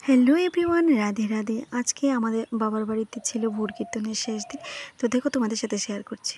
Hello everyone, Radhe Radhe. আজকে আমাদের বাবার বাড়িতে ছিল ভোর কীর্তনের শেষ দিন। তো দেখো, তোমাদের সাথে শেয়ার করছি।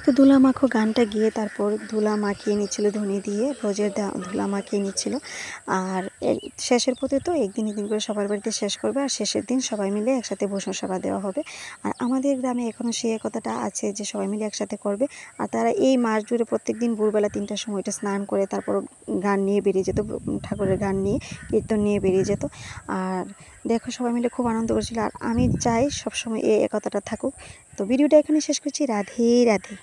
তো ধুলা মাখো গানটা গিয়ে তারপর ধুলা মাখিয়ে নিচ্ছিল ধনী দিয়ে, রোজের ধুলা মাখিয়ে নিচ্ছিল। আর শেষের পথে তো একদিন করে সবার বাড়িতে শেষ করবে, আর শেষের দিন সবাই মিলে একসাথে ভূষণ সভা দেওয়া হবে। আর আমাদের গ্রামে এখনও সেই কথাটা আছে যে সবাই মিলে একসাথে করবে। আর তারা এই মাস জুড়ে প্রত্যেক দিন ভোরবেলা 3টার সময় স্নান করে তারপর গান নিয়ে বেরিয়ে যেত, ঠাকুরের গান নিয়ে কীর্তন নিয়ে বেরিয়ে যেত। আর দেখো, সবাই মিলে খুব আনন্দ করছিল। আর আমি চাই সবসময় এই একতাটা থাকুক। তো ভিডিওটা এখানে শেষ করছি। রাধে রাধে।